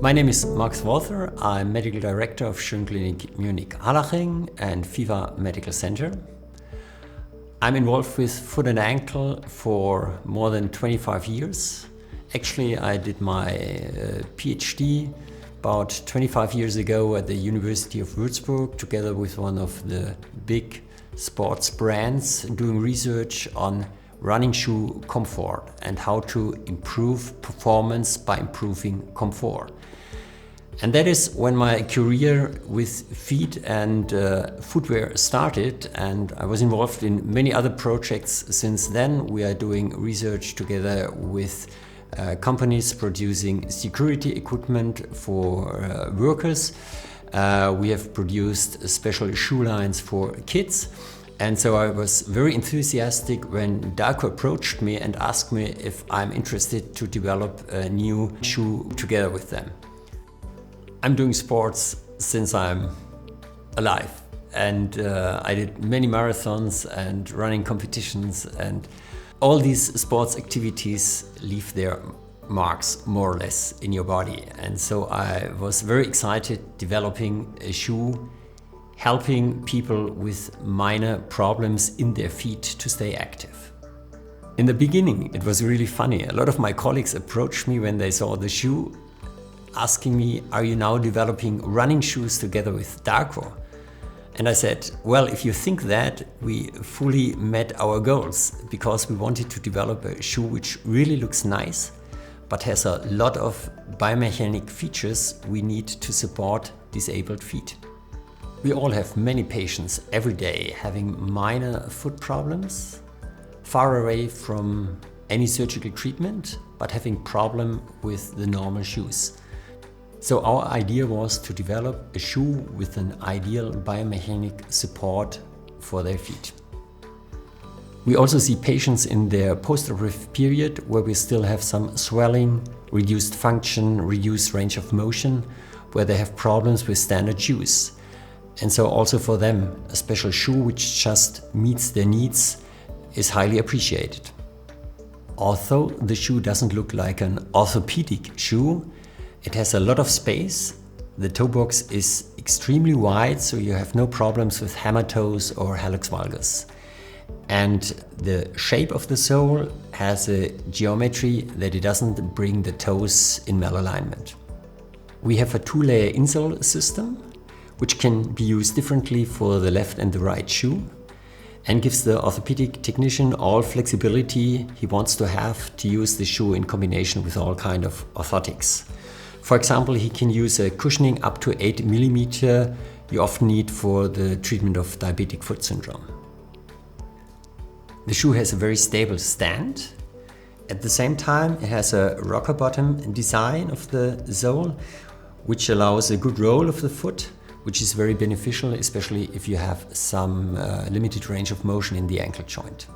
My name is Markus Walther. I'm Medical Director of Schönklinik Munich-Harlaching and FIFA Medical Center. I'm involved with foot and ankle for more than 25 years. Actually, I did my PhD about 25 years ago at the University of Würzburg, together with one of the big sports brands, doing research on running shoe comfort and how to improve performance by improving comfort. And that is when my career with feet and footwear started, and I was involved in many other projects since then. We are doing research together with companies producing security equipment for workers. We have produced special shoe lines for kids. And so I was very enthusiastic when DARCO approached me and asked me if I'm interested to develop a new shoe together with them. I'm doing sports since I'm alive, and I did many marathons and running competitions, and all these sports activities leave their marks more or less in your body. And so I was very excited developing a shoe helping people with minor problems in their feet to stay active. In the beginning, it was really funny. A lot of my colleagues approached me when they saw the shoe, asking me, "Are you now developing running shoes together with DARCO?" And I said, well, if you think that, we fully met our goals, because we wanted to develop a shoe which really looks nice, but has a lot of biomechanic features we need to support disabled feet. We all have many patients every day having minor foot problems, far away from any surgical treatment, but having problem with the normal shoes. So our idea was to develop a shoe with an ideal biomechanic support for their feet. We also see patients in their postoperative period where we still have some swelling, reduced function, reduced range of motion, where they have problems with standard shoes. And so also for them, a special shoe which just meets their needs is highly appreciated. Although the shoe doesn't look like an orthopedic shoe, it has a lot of space. The toe box is extremely wide, so you have no problems with hammer toes or hallux valgus. And the shape of the sole has a geometry that it doesn't bring the toes in malalignment. We have a two-layer insole system, which can be used differently for the left and the right shoe, and gives the orthopedic technician all flexibility he wants to have to use the shoe in combination with all kind of orthotics. For example, he can use a cushioning up to 8 mm you often need for the treatment of diabetic foot syndrome. The shoe has a very stable stand. At the same time, it has a rocker bottom design of the sole, which allows a good roll of the foot, which is very beneficial, especially if you have some limited range of motion in the ankle joint.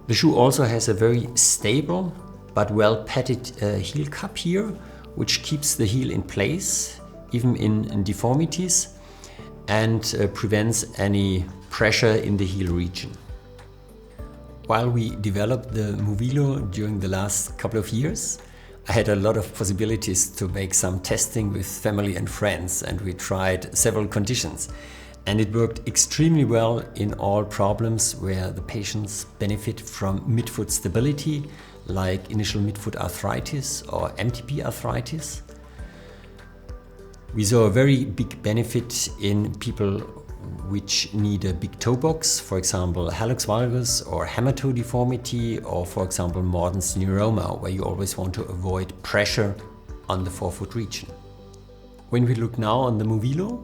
The shoe also has a very stable but well-padded heel cup here, which keeps the heel in place, even in deformities, and prevents any pressure in the heel region. While we developed the Movilo during the last couple of years, I had a lot of possibilities to make some testing with family and friends, and we tried several conditions. And it worked extremely well in all problems where the patients benefit from midfoot stability, like initial midfoot arthritis or MTP arthritis. We saw a very big benefit in people which need a big toe box, for example hallux valgus or hammer toe deformity, or for example Morden's neuroma, where you always want to avoid pressure on the forefoot region. When we look now on the Movilo,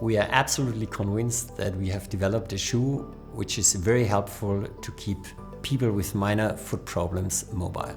we are absolutely convinced that we have developed a shoe which is very helpful to keep people with minor foot problems mobile.